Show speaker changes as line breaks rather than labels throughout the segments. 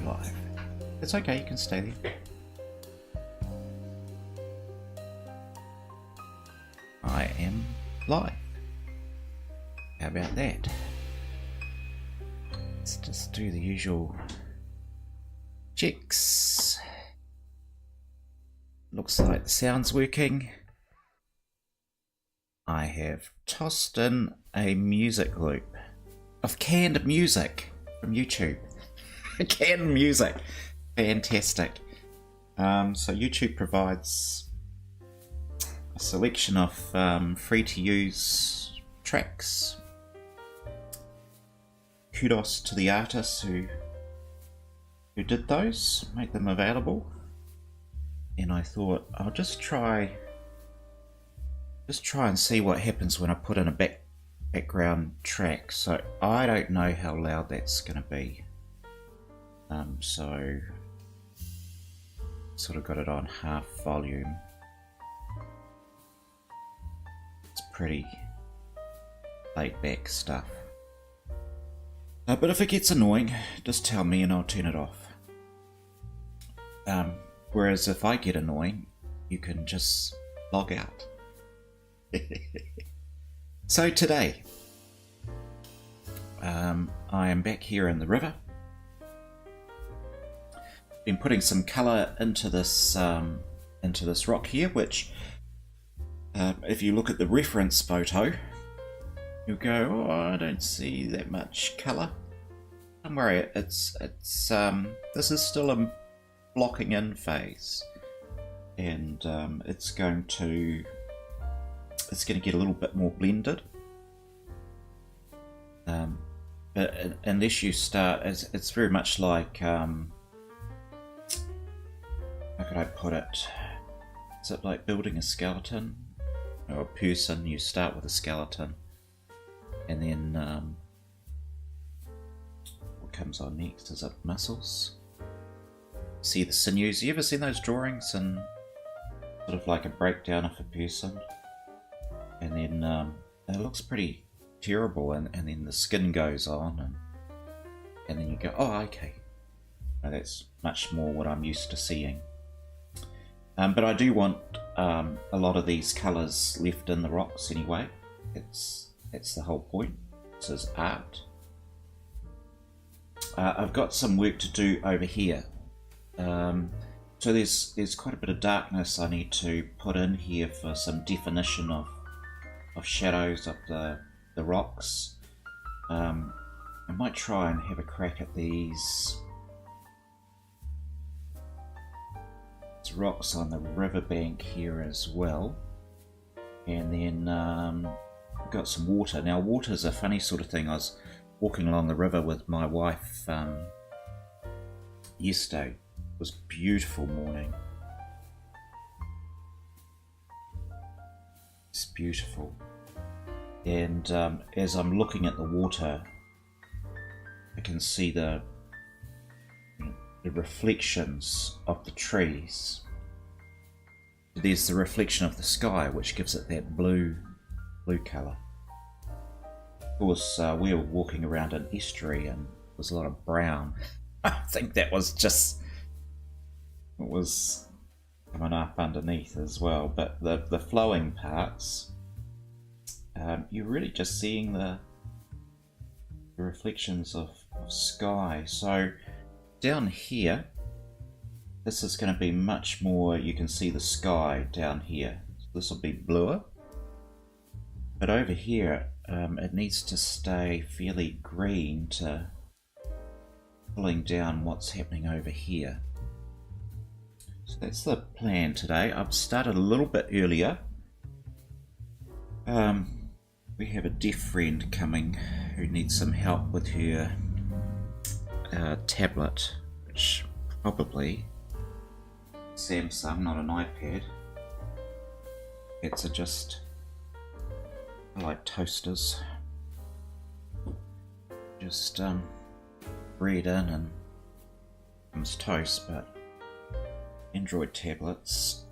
live. It's okay, you can stay there. I am live. How about that? Let's just do the usual checks. Looks like the sound's working. I have tossed in a music loop of canned music from YouTube. Canned music. Fantastic. So YouTube provides a selection of free to use tracks. Kudos to the artists who did those, make them available. And I thought I'll just try and see what happens when I put in a background track. So I don't know how loud that's going to be. So sort of got it on half volume. It's pretty laid back stuff. But if it gets annoying, just tell me and I'll turn it off. Whereas if I get annoying, you can just log out. So today, I am back here in the river. Been putting some colour into this rock here, which, if you look at the reference photo, you'll go, "Oh, I don't see that much colour." Don't worry, this is still a blocking in phase, and it's going to get a little bit more blended. But unless you start, it's very much like, how could I put it? Is it like building a skeleton or a person? You start with a skeleton, and then what comes on next? Is it muscles? See the sinews. You ever seen those drawings and sort of like a breakdown of a person? And then it looks pretty terrible, and then the skin goes on, and then you go, "Oh, okay, now that's much more what I'm used to seeing." But I do want a lot of these colours left in the rocks anyway. It's the whole point. This is art. I've got some work to do over here. So there's quite a bit of darkness I need to put in here for some definition of shadows of the rocks. I might try and have a crack at these rocks on the riverbank here as well. And then I've got some water. Now water's a funny sort of thing. I was walking along the river with my wife yesterday. It was a beautiful morning. It's beautiful. And as I'm looking at the water, I can see the reflections of the trees. There's the reflection of the sky, which gives it that blue colour. Of course, we were walking around an estuary and there was a lot of brown. I think that was just what was coming up underneath as well. But the flowing parts, you're really just seeing the reflections of sky. So down here, this is going to be much more, you can see the sky down here. This will be bluer. But over here, it needs to stay fairly green to pulling down what's happening over here. So that's the plan today. I've started a little bit earlier. We have a deaf friend coming who needs some help with her tablet, which probably Samsung, not an iPad. It's just, I like toasters. Just bread in and comes toast, but Android tablets.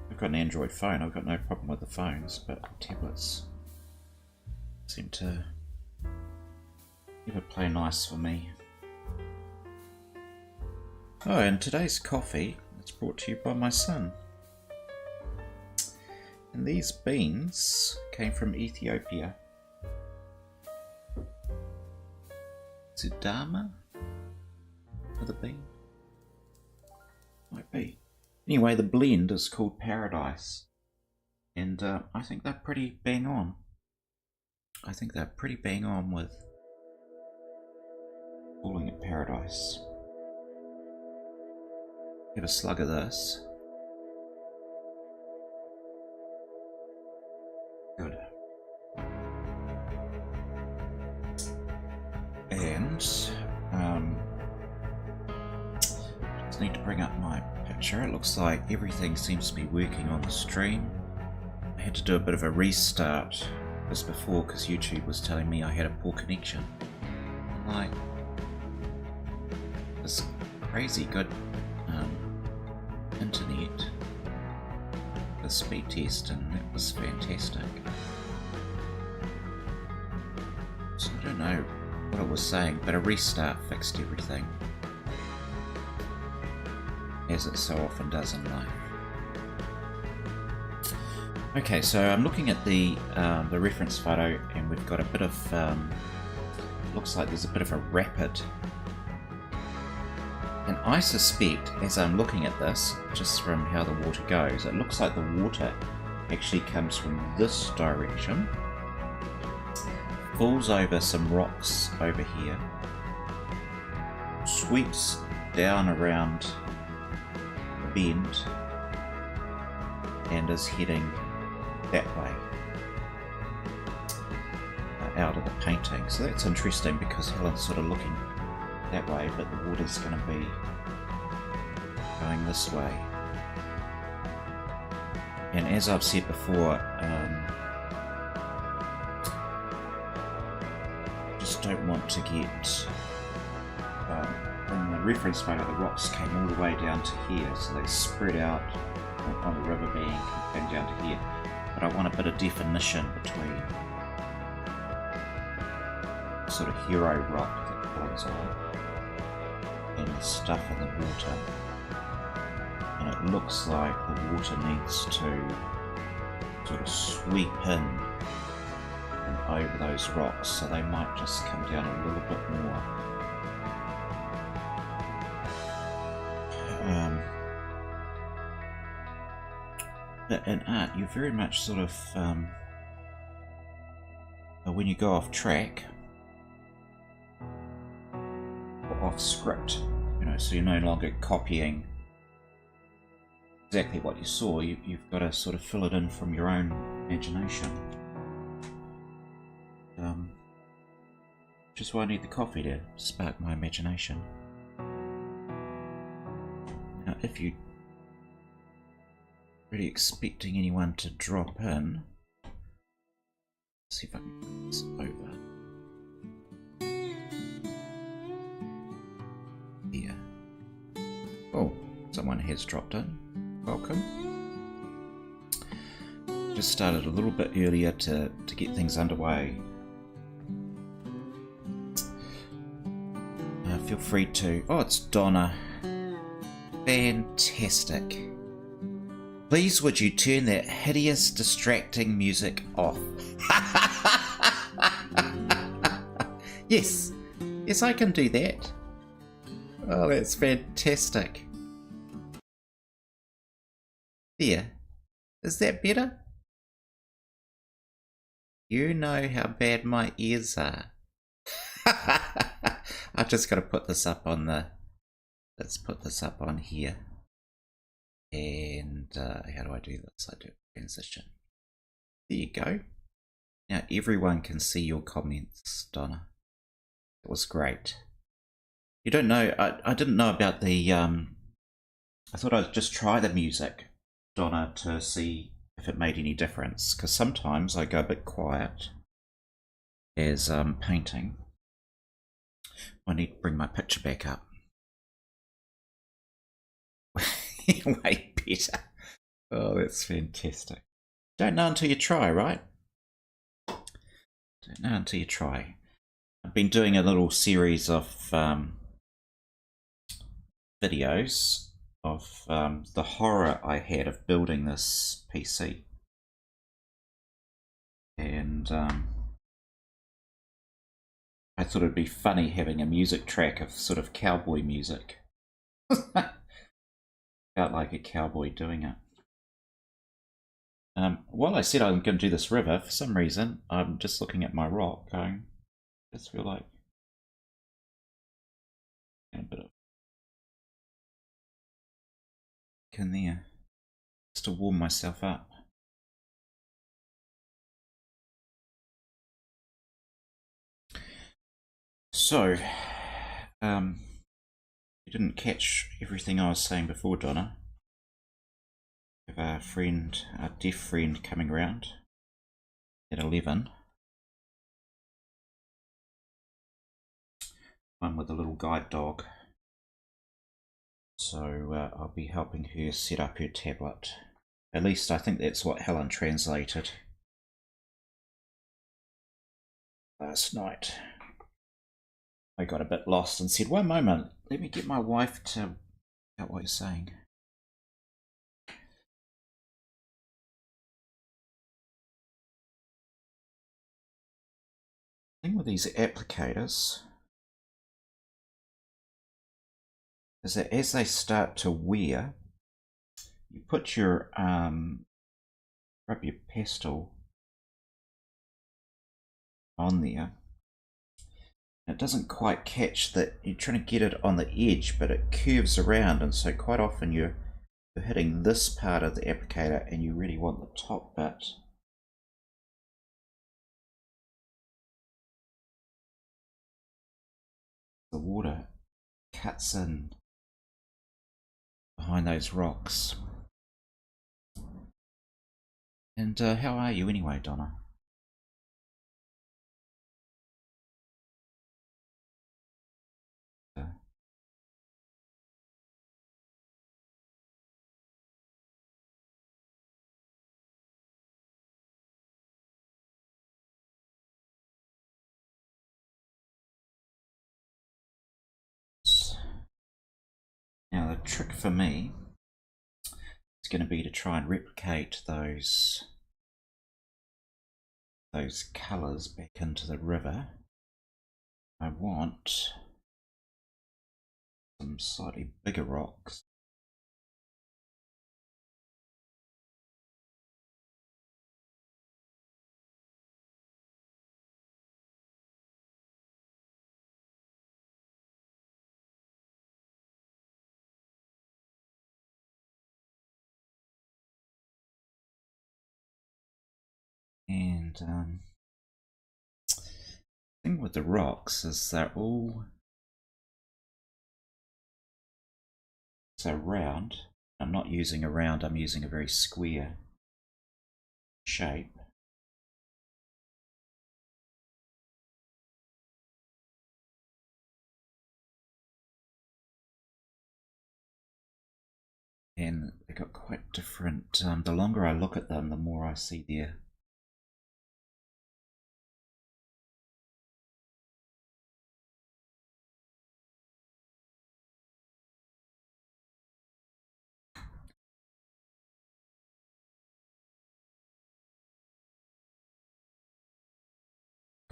I've got an Android phone. I've got no problem with the phones, but tablets seem to never play nice for me. Oh, and today's coffee is brought to you by my son. And these beans came from Ethiopia. Sudama? The bean? Might be. Anyway, the blend is called Paradise. And I think they're pretty bang on. I think they're pretty bang on with calling it Paradise. Have a slug of this. Good. And just need to bring up my picture. It looks like everything seems to be working on the stream. I had to do a bit of a restart just before because YouTube was telling me I had a poor connection. Like this crazy good internet, the speed test, and it was fantastic. So I don't know what it was saying, but a restart fixed everything, as it so often does in life. Okay, so I'm looking at the reference photo, and we've got a bit of looks like there's a bit of a rapid. And I suspect, as I'm looking at this, just from how the water goes, it looks like the water actually comes from this direction, falls over some rocks over here, sweeps down around the bend, and is heading that way, out of the painting. So that's interesting because Helen's sort of looking that way, but the water's going to be going this way. And as I've said before, just don't want to get in the reference photo the rocks came all the way down to here, so they spread out on the riverbank and came down to here, but I want a bit of definition between sort of hero rock that falls on and the stuff in the water. And it looks like the water needs to sort of sweep in and over those rocks, so they might just come down a little bit more. But in art, you're very much sort of when you go off track or off script, you know, so you're no longer copying exactly what you saw. You've got to sort of fill it in from your own imagination. Which is why I need the coffee to spark my imagination. Now, if you're really expecting anyone to drop in, let's see if I can put this over here. Oh, someone has dropped in. Welcome. Just started a little bit earlier to get things underway. Feel free to... Oh, it's Donna. Fantastic. Please would you turn that hideous, distracting music off? Yes. Yes, I can do that. Oh, that's fantastic. There. Is that better? You know how bad my ears are. I've just got to put this up on the... Let's put this up on here. And how do I do this? I do transition. There you go. Now everyone can see your comments, Donna. It was great. You don't know, I didn't know about the... I thought I'd just try the music, Donna, to see if it made any difference. Because sometimes I go a bit quiet as painting. I need to bring my picture back up. Way better. Oh, that's fantastic. Don't know until you try, right? Don't know until you try. I've been doing a little series of videos of the horror I had of building this PC. And I thought it'd be funny having a music track of sort of cowboy music. Felt like a cowboy doing it. While I said I'm going to do this river, for some reason, I'm just looking at my rock going, I just feel like a bit of in there just to warm myself up. So, you didn't catch everything I was saying before, Donna. I have a friend, a deaf friend, coming round at 11. One with a little guide dog. So I'll be helping her set up her tablet. At least I think that's what Helen translated last night. I got a bit lost and said, "One moment, let me get my wife to out what you're saying." The thing with these applicators is that as they start to wear, you put your rub your pastel on there. It doesn't quite catch that you're trying to get it on the edge, but it curves around, and so quite often you're hitting this part of the applicator and you really want the top bit. The water cuts in behind those rocks. And how are you anyway, Donna? Now the trick for me is going to be to try and replicate those colours back into the river. I want some slightly bigger rocks. And the thing with the rocks is they're all so round. I'm not using a round, I'm using a very square shape. And they've got quite different, the longer I look at them, the more I see their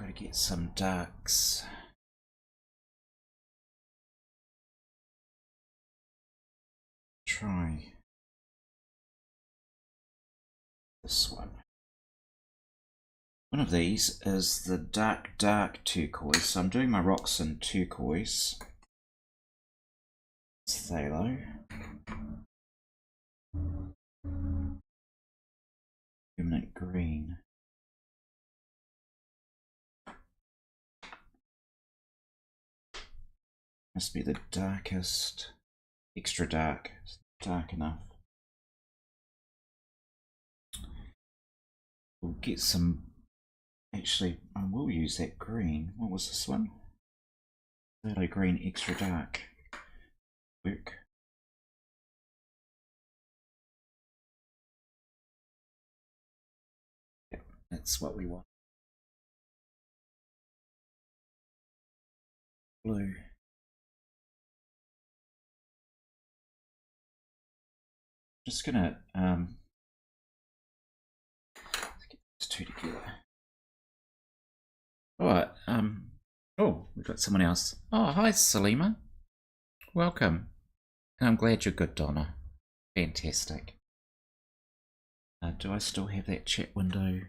got to get some darks. Try this one. One of these is the dark turquoise. So I'm doing my rocks in turquoise, phthalo, permanent green. Must be the darkest, extra dark, dark enough. We'll get some, actually I will use that green. What was this one? Phthalo green extra dark. Work. Yep, that's what we want. Blue. just gonna get these two together. Alright, oh, we've got someone else. Oh, hi Salima. Welcome. And I'm glad you're good, Donna. Fantastic. Do I still have that chat window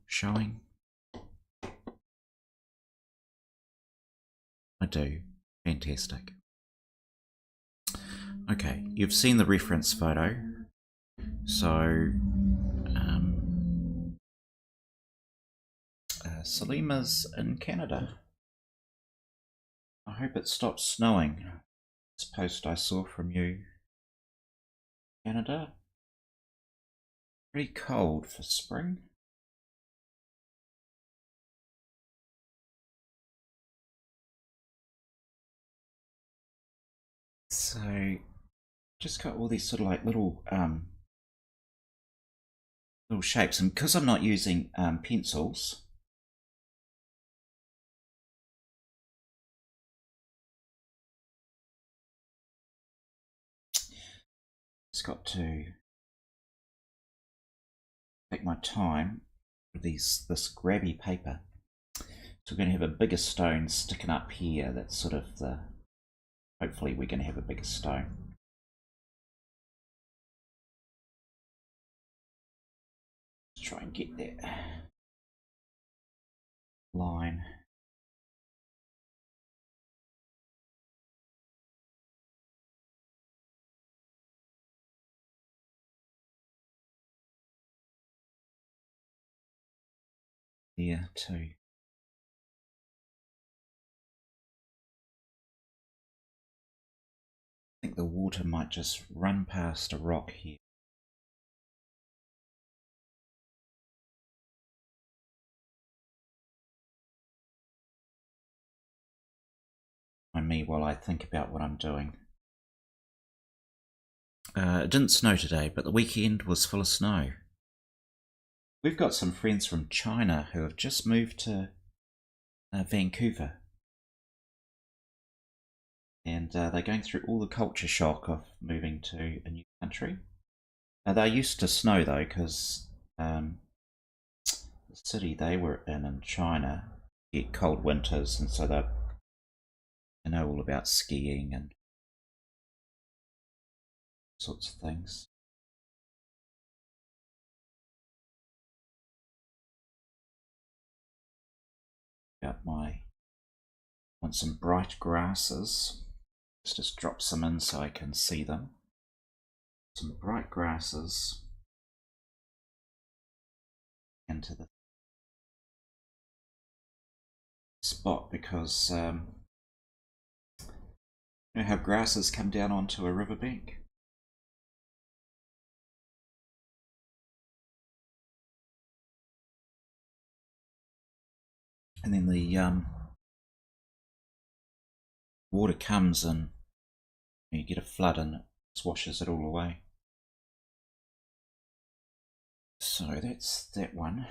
showing? I do. Fantastic. Okay, you've seen the reference photo. So, Salima's in Canada. I hope it stops snowing. This post I saw from you. Canada. Pretty cold for spring. So, just got all these sort of like little shapes, and because I'm not using pencils, just got to take my time with this grabby paper. So we're going to have a bigger stone sticking up here. That's sort of the, hopefully we're going to have a bigger stone. Let's try and get that line. Here too. I think the water might just run past a rock here. On me while I think about what I'm doing. It didn't snow today, but the weekend was full of snow. We've got some friends from China who have just moved to Vancouver. And they're going through all the culture shock of moving to a new country. They're used to snow though, because the city they were in China get cold winters, and so they know all about skiing and sorts of things. Want some bright grasses. Let's just drop some in so I can see them. Some bright grasses into the spot, because you know how grasses come down onto a riverbank? And then the water comes and you get a flood and it washes it all away. So that's that one.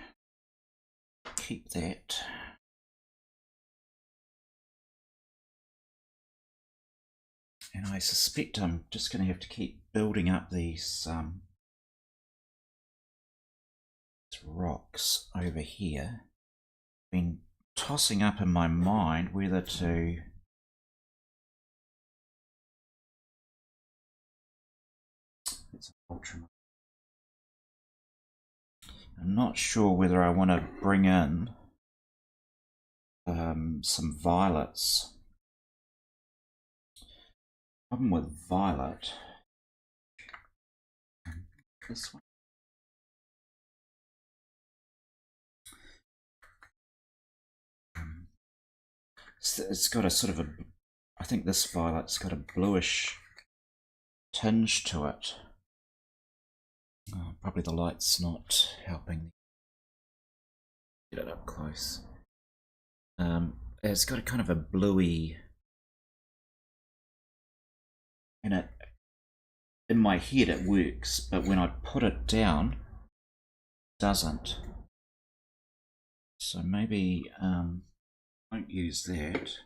Keep that. And I suspect I'm just going to have to keep building up these rocks over here. Been tossing up in my mind whether to I'm not sure whether I want to bring in some violets. Problem with violet, this one. It's got a sort of a, I think this violet's got a bluish tinge to it. Oh, probably the light's not helping. Get it up close. It's got a kind of a bluey, and it, in my head it works, but when I put it down, it doesn't. So maybe won't use that.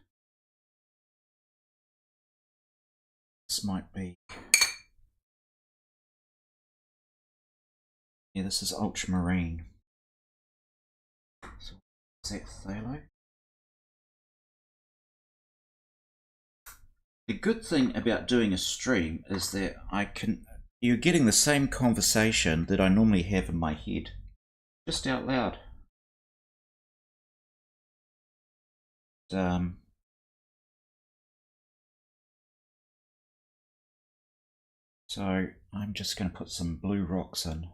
This might be Yeah, this is ultramarine. So, is that phthalo? The good thing about doing a stream is that you're getting the same conversation that I normally have in my head, just out loud. So I'm just going to put some blue rocks in.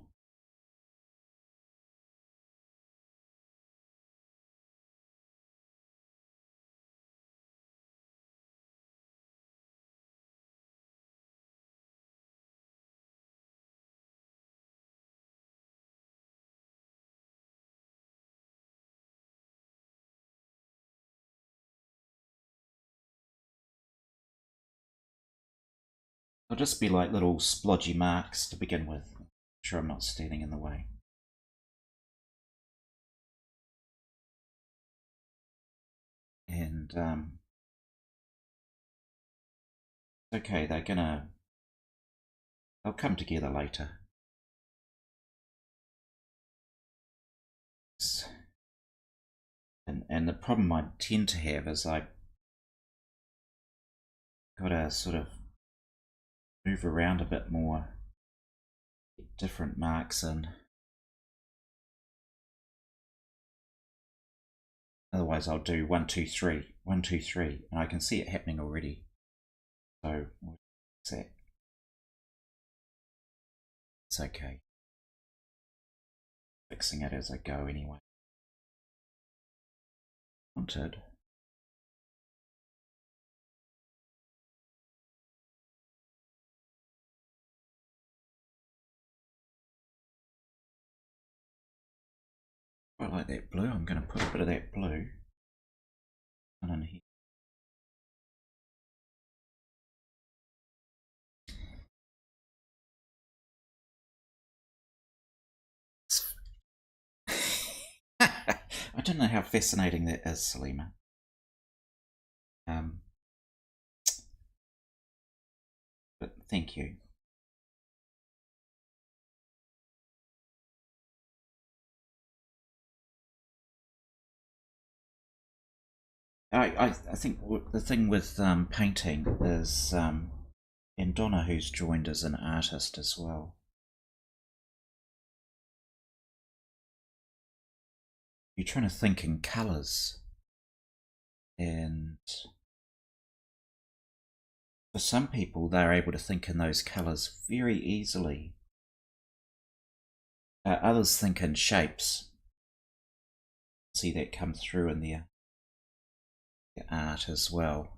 They'll just be like little splodgy marks to begin with. I'm sure I'm not standing in the way. And okay, they'll come together later. And the problem I tend to have is I've got to sort of move around a bit more, get different marks in. Otherwise I'll do 1, 2, 3, 1, 2, 3, and I can see it happening already. So what's that? It's okay. Fixing it as I go anyway. Wanted. I like that blue. I'm going to put a bit of that blue in here. I don't know how fascinating that is, Salima. But thank you. I think the thing with painting is, and Donna, who's joined, as an artist as well. You're trying to think in colours, and for some people they're able to think in those colours very easily. Others think in shapes. See that come through in their art as well.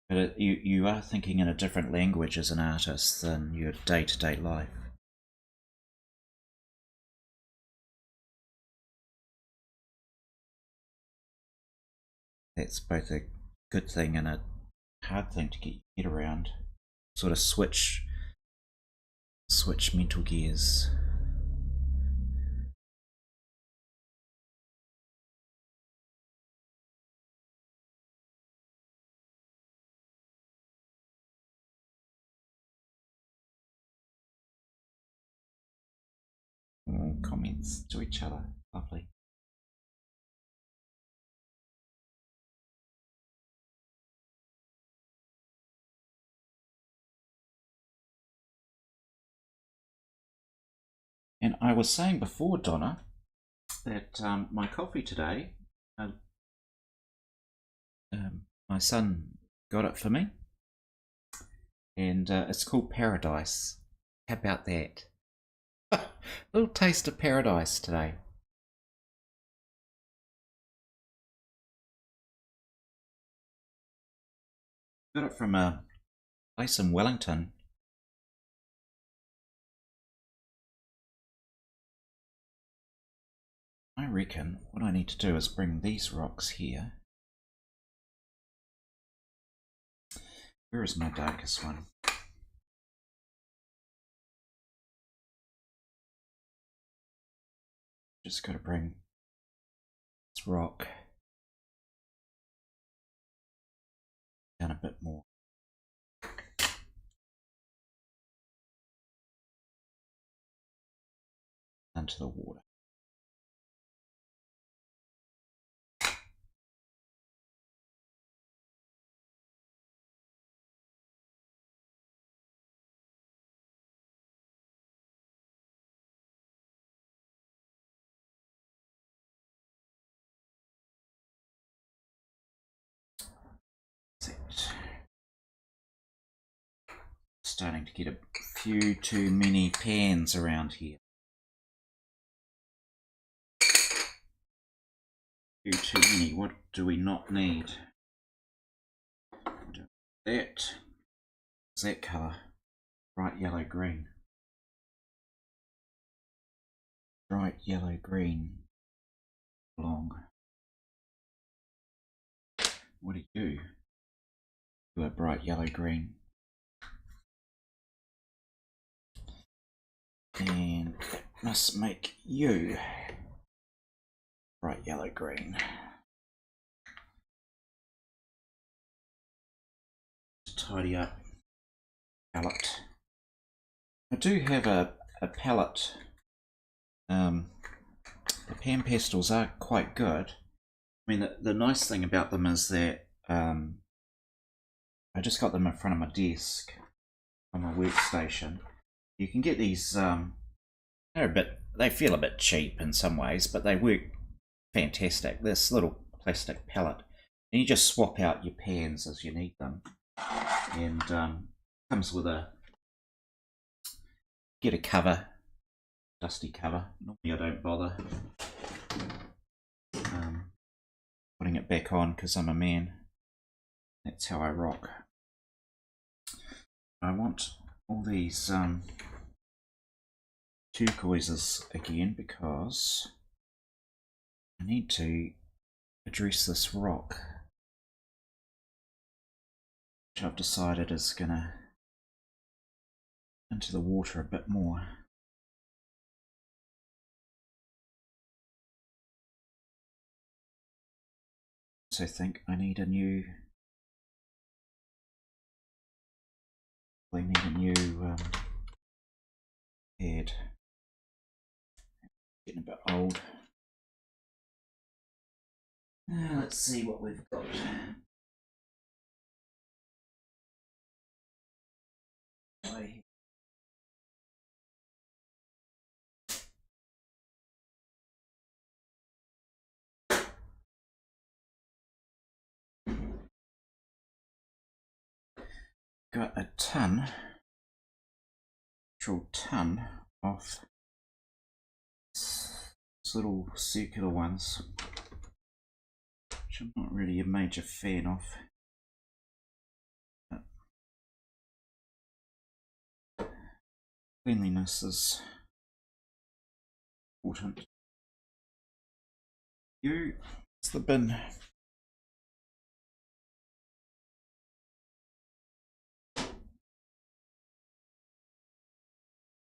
But you are thinking in a different language as an artist than your day-to-day life. That's both a good thing and a hard thing to get your head around. Sort of switch mental gears. All comments to each other. Lovely. And I was saying before, Donna, that my coffee today, my son got it for me, and it's called Paradise. How about that? A little taste of paradise today. Got it from a place in Wellington. I reckon what I need to do is bring these rocks here. Where is my darkest one? Just got to bring this rock down a bit more. Into the water. Starting to get a few too many pans around here. Too many. What do we not need? That is that colour. Bright yellow green. Bright yellow green. Long. What do you do? A bright yellow green. And that must make you bright yellow green. To tidy up palette. I do have a palette. The pan pastels are quite good. I mean, the nice thing about them is that I just got them in front of my desk on my workstation. You can get these. They feel a bit cheap in some ways, but they work fantastic. This little plastic palette, and you just swap out your pans as you need them, and comes with get a cover, dusty cover. Normally I don't bother putting it back on because I'm a man. That's how I rock. I want all these turquoises again because I need to address this rock, which I've decided is gonna into the water a bit more. So I think I need a new pad. Getting a bit old. Now let's see what we've got. Got a ton of little circular ones, which I'm not really a major fan of. But cleanliness is important. It's the bin.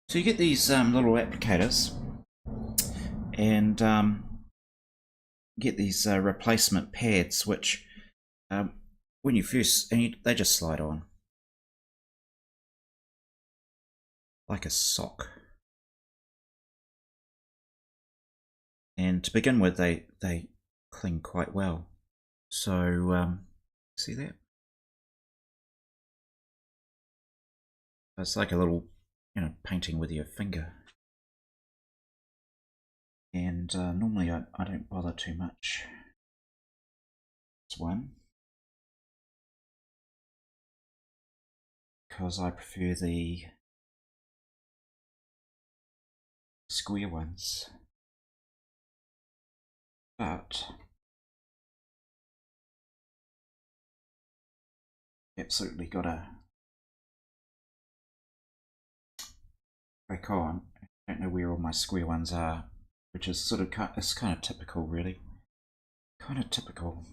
So you get these little applicators, and get these replacement pads, which when you first, they just slide on like a sock. And to begin with, they cling quite well. So see that? It's like a little, painting with your finger. And normally I don't bother too much. That's one. Because I prefer the square ones. But absolutely gotta crack on. I don't know where all my square ones are, which is it's kind of typical, really. Kind of typical.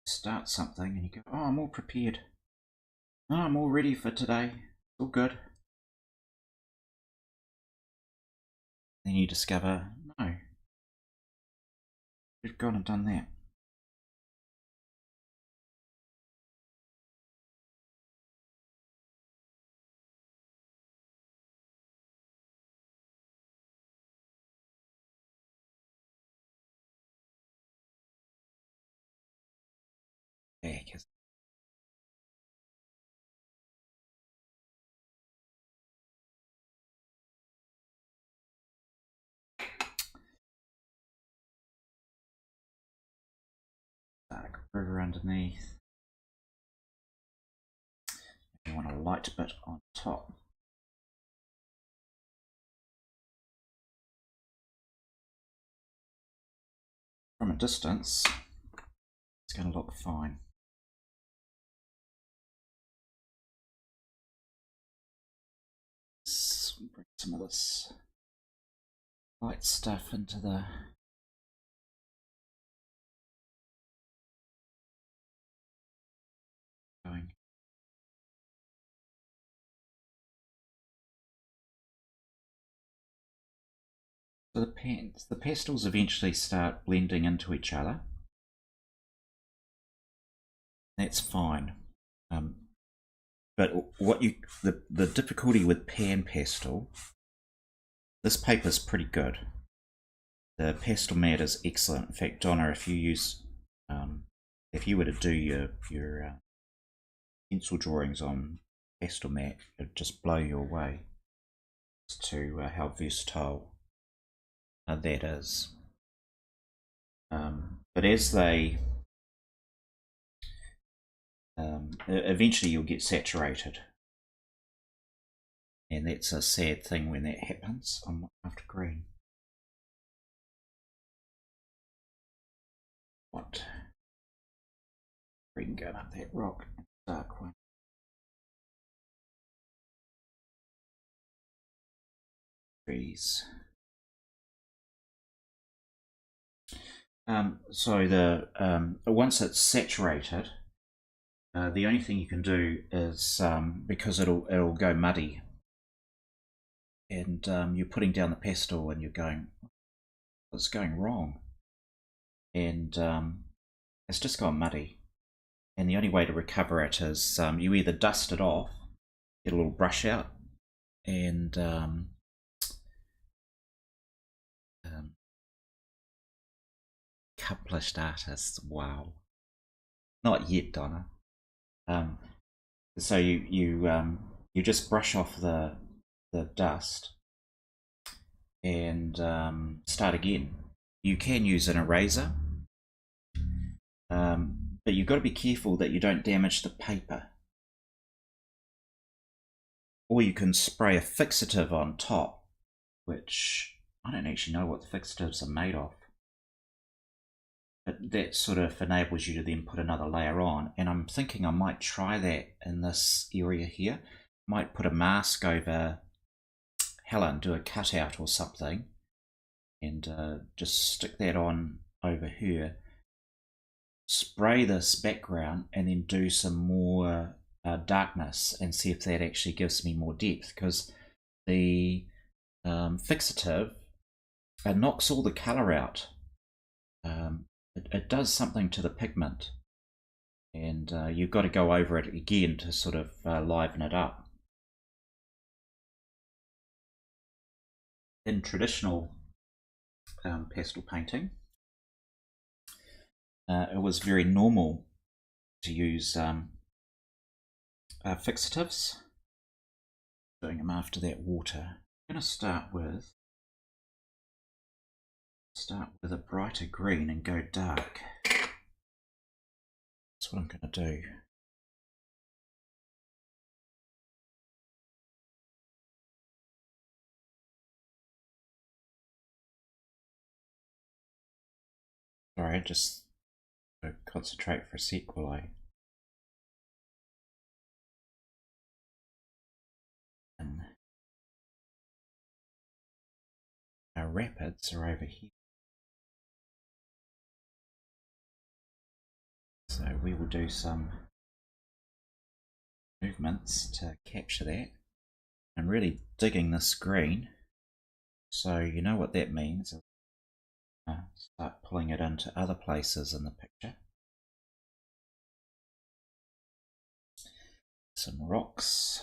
Start something and you go, oh, I'm all prepared. Oh, I'm all ready for today. It's all good. Then you discover, no, you've gone and done that. river underneath. You want a light bit on top. From a distance, it's going to look fine. Let's bring some of this light stuff into the going. So the pastels eventually start blending into each other. That's fine. But what the difficulty with pan pastel, this paper is pretty good. The pastel mat is excellent. In fact, Donna, if you were to do your pencil drawings on pastel mat, it'd just blow you away as to how versatile that is. But as they eventually you'll get saturated, and that's a sad thing when that happens. I'm after green. What? Green going up that rock, dark one. Trees. So once it's saturated, the only thing you can do is because it'll go muddy, and you're putting down the pastel and you're going, what's going wrong? And it's just gone muddy. And the only way to recover it is you either dust it off, get a little brush out, and accomplished artists, wow. Not yet, Donna. So you just brush off the dust and start again. You can use an eraser, but you've got to be careful that you don't damage the paper. Or you can spray a fixative on top, which I don't actually know what the fixatives are made of. But that sort of enables you to then put another layer on, and I'm thinking I might try that in this area here. Might put a mask over Helen, do a cutout or something, and just stick that on over her. Spray this background and then do some more darkness and see if that actually gives me more depth, because the fixative knocks all the colour out. It does something to the pigment, and you've got to go over it again to sort of liven it up. In traditional pastel painting, it was very normal to use fixatives, doing them after that water. I'm going to start with a brighter green and go dark. That's what I'm going to do. Sorry, just concentrate for a sec while I and our rapids are over here. So we will do some movements to capture that. I'm really digging this green, so you know what that means. Start pulling it into other places in the picture. Some rocks.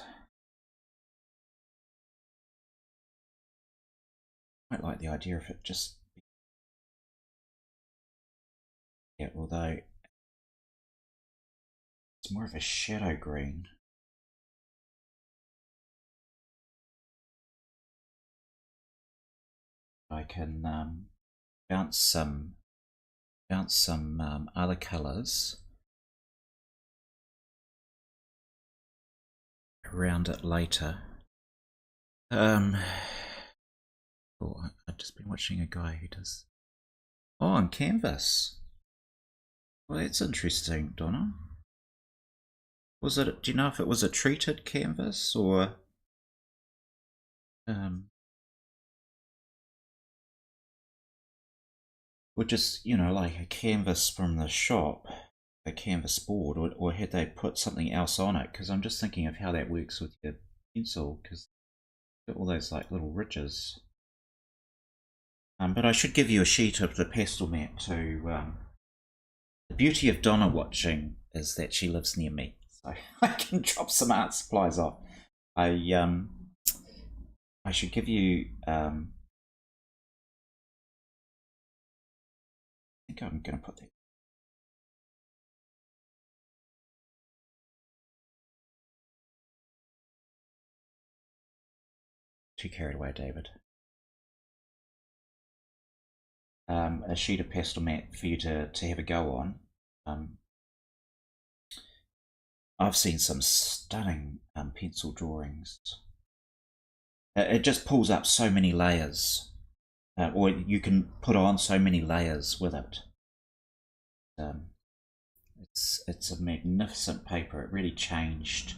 I quite like the idea of it just, yeah, although it's more of a shadow green. I can bounce some other colours around it later. Oh, I've just been watching a guy who does... Oh, on canvas. Well, that's interesting, Donna. Was it? Do you know if it was a treated canvas or... or just, you know, like a canvas from the shop, a canvas board, or had they put something else on it? Because I'm just thinking of how that works with your pencil, because all those like little ridges. But I should give you a sheet of the pastel mat to... the beauty of Donna watching is that she lives near me, so I can drop some art supplies off. I should give you... I think I'm going to put that... Too carried away, David. A sheet of pastel mat for you to have a go on. I've seen some stunning pencil drawings. It just pulls up so many layers, or you can put on so many layers with it. It's a magnificent paper. It really changed,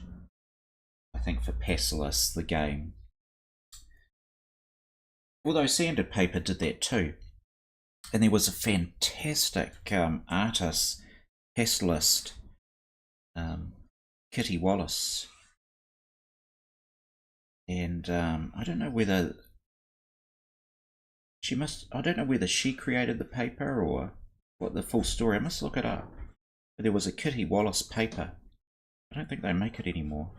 I think, for pastelists, the game. Although sanded paper did that too. And there was a fantastic artist, pastelist, Kitty Wallace. And I don't know whether I don't know whether she created the paper or what the full story. I must look it up. But there was a Kitty Wallace paper. I don't think they make it anymore.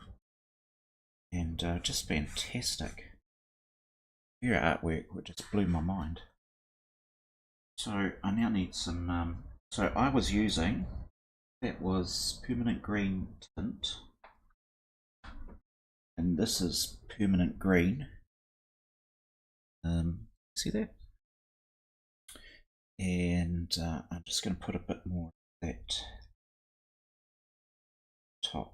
And just fantastic. Her artwork just blew my mind. So I now need some, so I was using, that was permanent green tint, and this is permanent green. See that? And I'm just going to put a bit more of that top.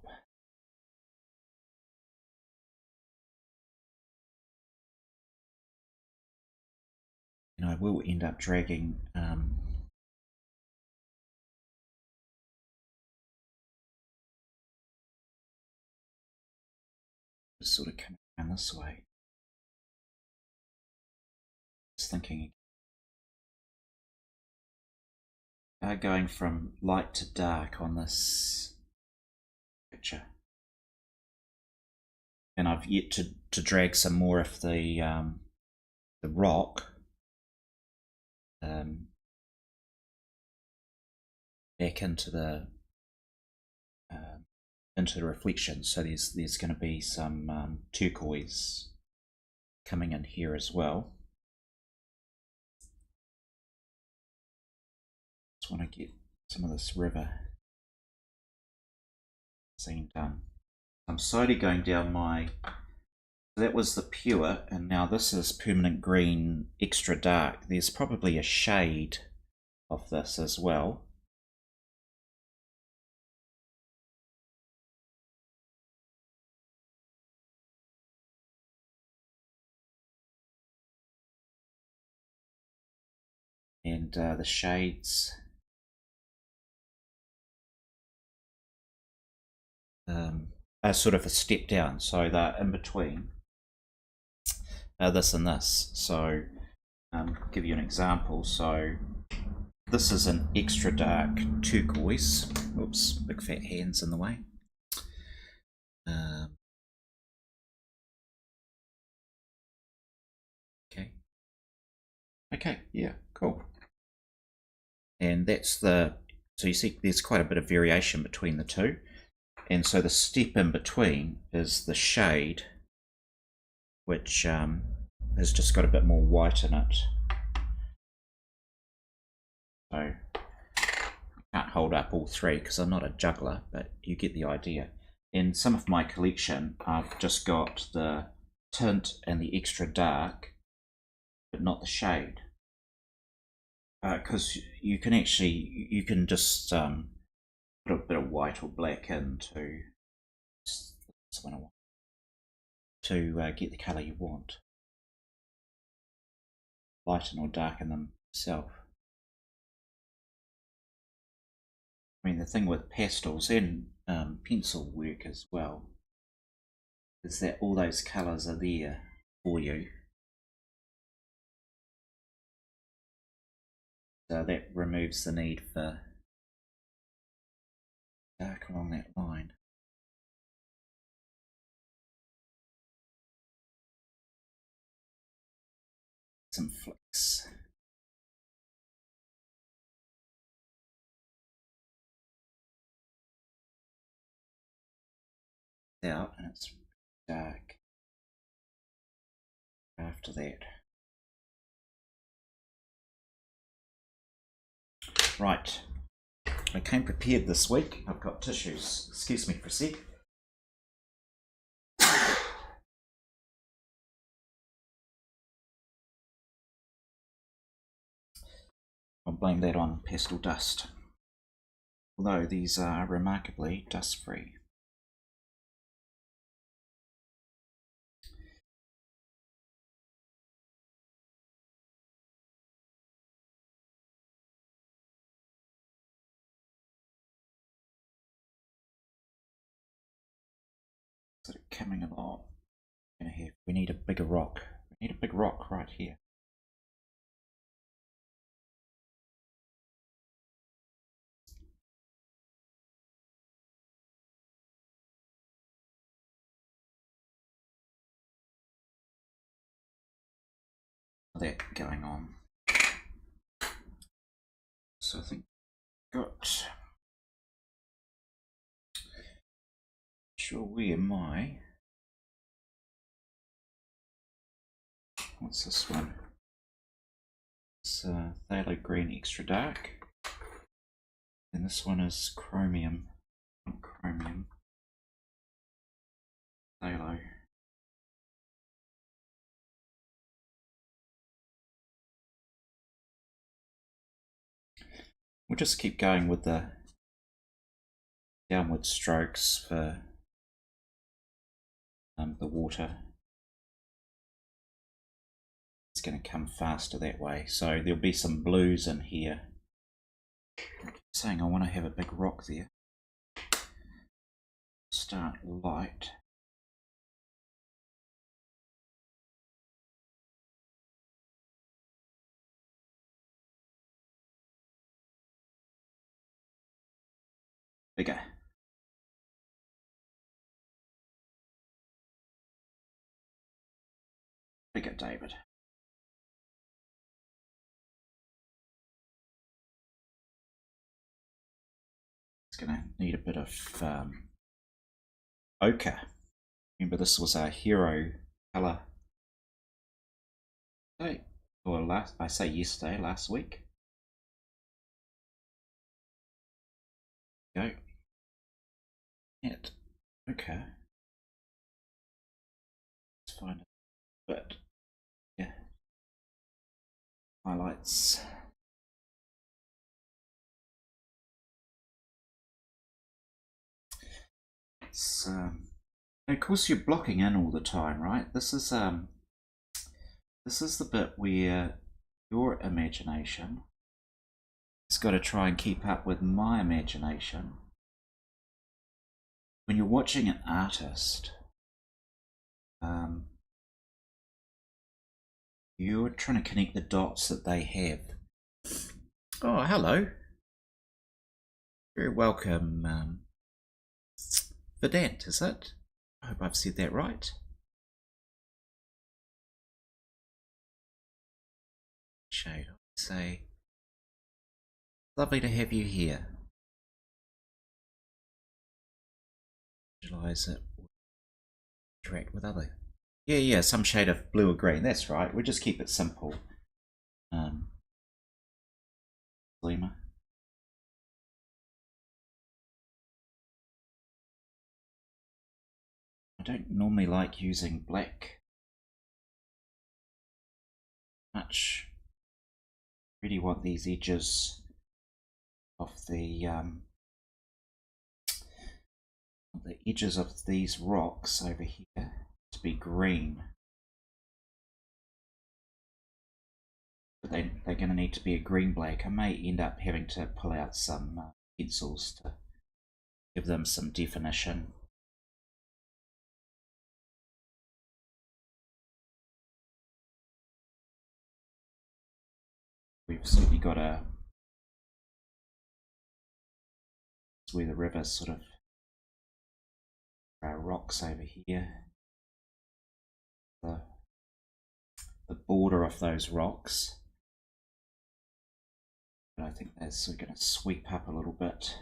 And I will end up dragging just sort of coming down this way. Just thinking going from light to dark on this picture. And I've yet to drag some more of the rock back into the reflection. So there's going to be some turquoise coming in here as well. Just want to get some of this river scene done. I'm slowly going down my... That was the pure, and now this is permanent green extra dark. There's probably a shade of this as well. And the shades are sort of a step down, so they're in between this and this. So give you an example. So this is an extra dark turquoise. Oops, big fat hands in the way. Okay, yeah, cool. And that's so you see there's quite a bit of variation between the two. And so the step in between is the shade, which has just got a bit more white in it. So I can't hold up all three because I'm not a juggler, but you get the idea. In some of my collection, I've just got the tint and the extra dark, but not the shade. Because you can just put a bit of white or black into this one. to get the colour you want. Lighten or darken them yourself. I mean, the thing with pastels and pencil work as well is that all those colours are there for you. So that removes the need for dark along that line. Some flicks. Out and it's dark after that. Right, I came prepared this week. I've got tissues. Excuse me for a sec. I'll blame that on pastel dust, although these are remarkably dust-free. Sort of coming along. We need a bigger rock. We need a big rock right here. That going on. So I think got. Sure, where am I? What's this one? It's phthalo green extra dark, and this one is chromium. Chromium. Phthalo. We'll just keep going with the downward strokes for the water. It's going to come faster that way. So there'll be some blues in here. I keep saying I want to have a big rock there. Start light. Bigger. Bigger, David. It's going to need a bit of ochre. Remember, this was our hero colour. Or last week. Go. It. Okay. Let's find it. But yeah. Highlights. It's of course you're blocking in all the time, right? This is the bit where your imagination has got to try and keep up with my imagination. When you're watching an artist, you're trying to connect the dots that they have. Oh, hello. Very welcome, Vedant, is it? I hope I've said that right. Shade, I'd say. Lovely to have you here. Visualize it. Interact with other. Yeah, some shade of blue or green. That's right. We'll just keep it simple. Gleamer. I don't normally like using black much. Really want these edges of the edges of these rocks over here to be green. But they're going to need to be a green black. I may end up having to pull out some pencils to give them some definition. We've certainly got where the river sort of rocks over here. The border of those rocks. But I think they're sort of going to sweep up a little bit.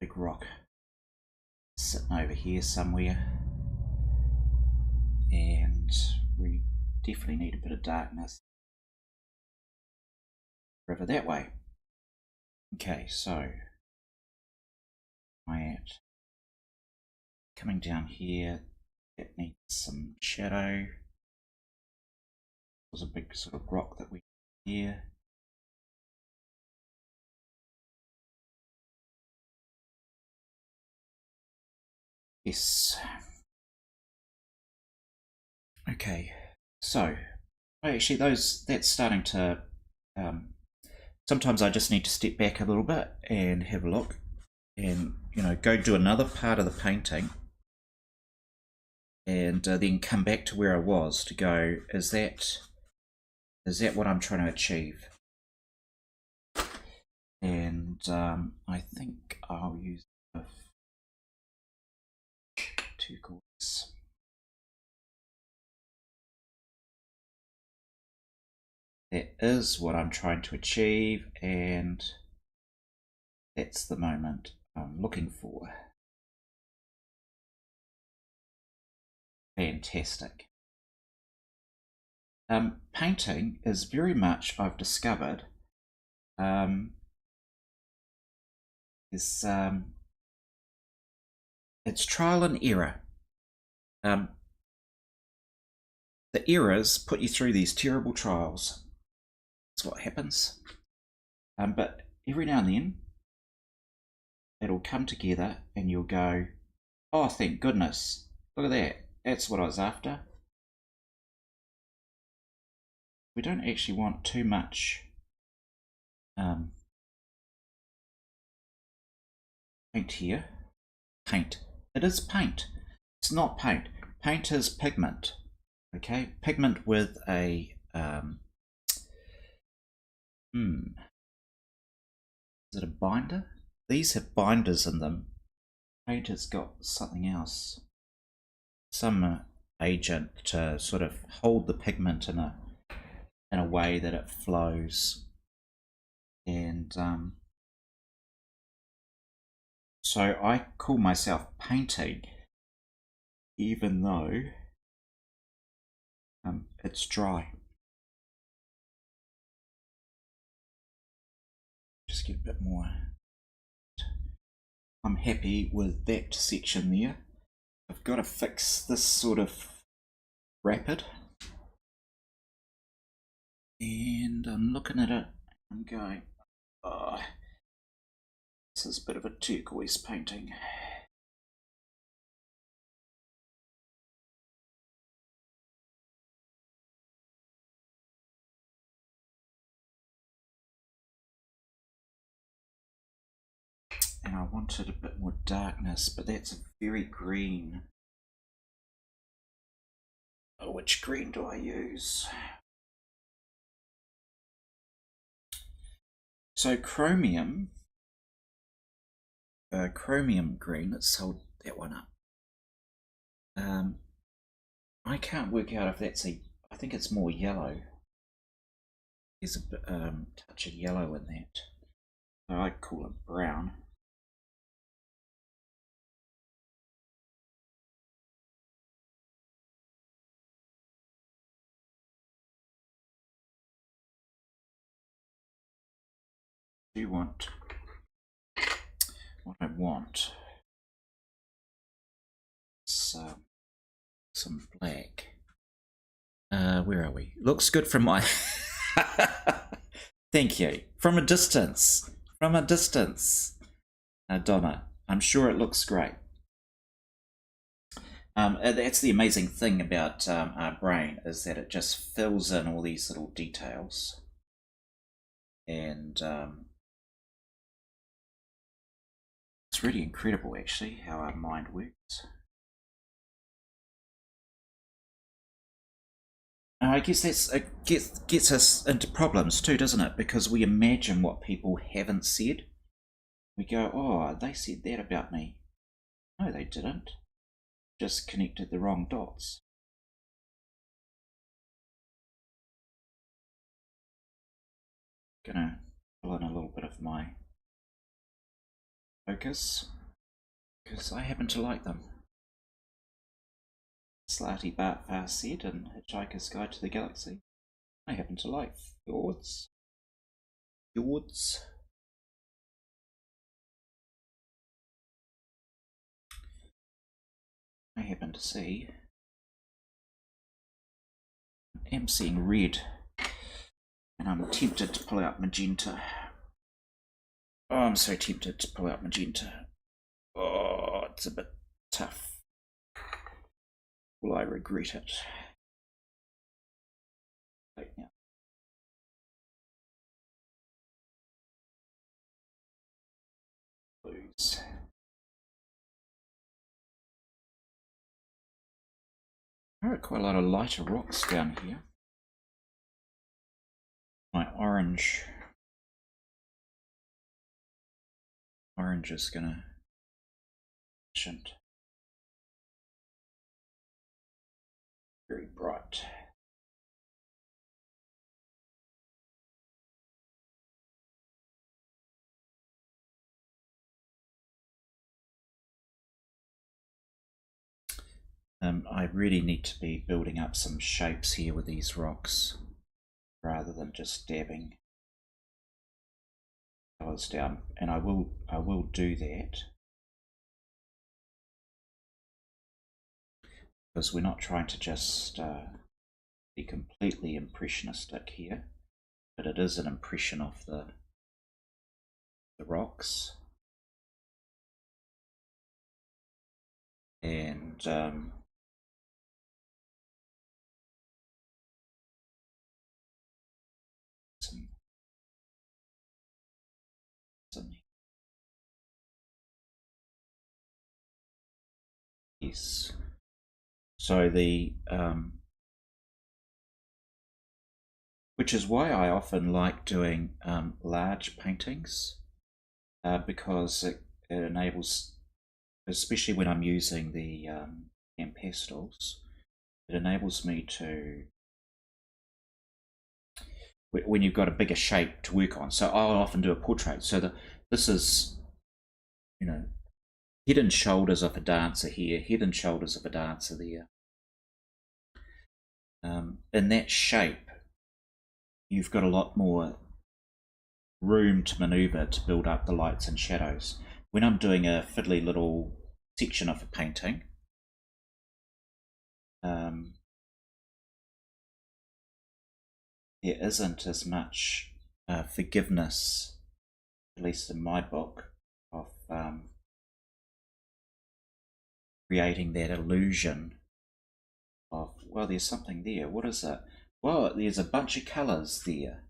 Big rock sitting over here somewhere. And we definitely need a bit of darkness. River that way. Okay, so coming down here, that needs some shadow. There's a big sort of rock that we here. Yes. Okay, so actually that's starting to sometimes I just need to step back a little bit and have a look and go do another part of the painting and then come back to where I was to go, is that what I'm trying to achieve? And I think I'll use turquoise. That is what I'm trying to achieve, and that's the moment I'm looking for. Fantastic. Painting is very much, I've discovered, it's trial and error. The errors put you through these terrible trials. That's what happens. But every now and then, it'll come together and you'll go, oh, thank goodness, look at that. That's what I was after. We don't actually want too much paint here. Paint. It is paint. It's not paint. Paint is pigment. Okay, pigment with a is it a binder? These have binders in them. Paint has got something else. Some agent to sort of hold the pigment in a way that it flows. And so I call myself painting, even though it's dry. Just get a bit more. I'm happy with that section there. I've got to fix this sort of rapid. And I'm looking at it, I'm going, oh, this is a bit of a turquoise painting. And I wanted a bit more darkness, but that's a very green. Oh, which green do I use? So chromium green, let's hold that one up. I can't work out if that's I think it's more yellow. There's a bit, touch of yellow in that. So I call it brown. Do want what I want? Some black. Where are we? Looks good from my. Thank you. From a distance. From a distance. Donna. I'm sure it looks great. That's the amazing thing about our brain, is that it just fills in all these little details. And it's really incredible, actually, how our mind works. I guess it gets us into problems too, doesn't it? Because we imagine what people haven't said. We go, oh, they said that about me. No, they didn't. Just connected the wrong dots. Gonna pull in a little bit of my focus, because I happen to like them. Slarty Bart Fast said in Hitchhiker's Guide to the Galaxy, I happen to like fjords. Fjords. I happen to see. I'm seeing red, and I'm tempted to pull out magenta. Oh, I'm so tempted to pull out magenta. Oh, it's a bit tough. Will I regret it? Right now. Blues. There are quite a lot of lighter rocks down here. My orange is gonna sufficient. Very bright. I really need to be building up some shapes here with these rocks, rather than just dabbing colours down, and I will do that, because we're not trying to just be completely impressionistic here, but it is an impression of the rocks. And some yes. So the which is why I often like doing large paintings, because it enables, especially when I'm using the and pastels, it enables me to, when you've got a bigger shape to work on. So I'll often do a portrait. So this is, you know, head and shoulders of a dancer here, head and shoulders of a dancer there. In that shape, you've got a lot more room to maneuver to build up the lights and shadows. When I'm doing a fiddly little section of a painting, there isn't as much forgiveness, at least in my book, of creating that illusion of, well, there's something there. What is it? Well, there's a bunch of colours there.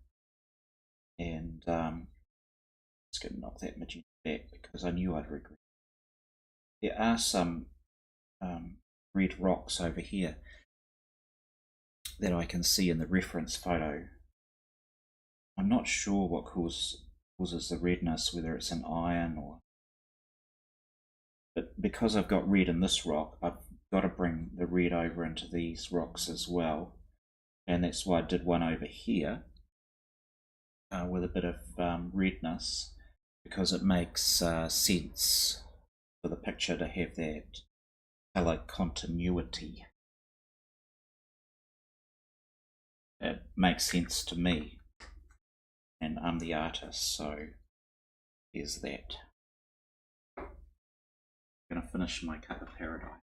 And just going to knock that magenta back, because I knew I'd regret it. There are some red rocks over here that I can see in the reference photo. I'm not sure what causes the redness, whether it's an iron or... But because I've got red in this rock, I've got to bring the red over into these rocks as well. And that's why I did one over here with a bit of redness, because it makes sense for the picture to have that colour continuity. It makes sense to me, and I'm the artist, so there's that. I'm going to finish my cup of paradise.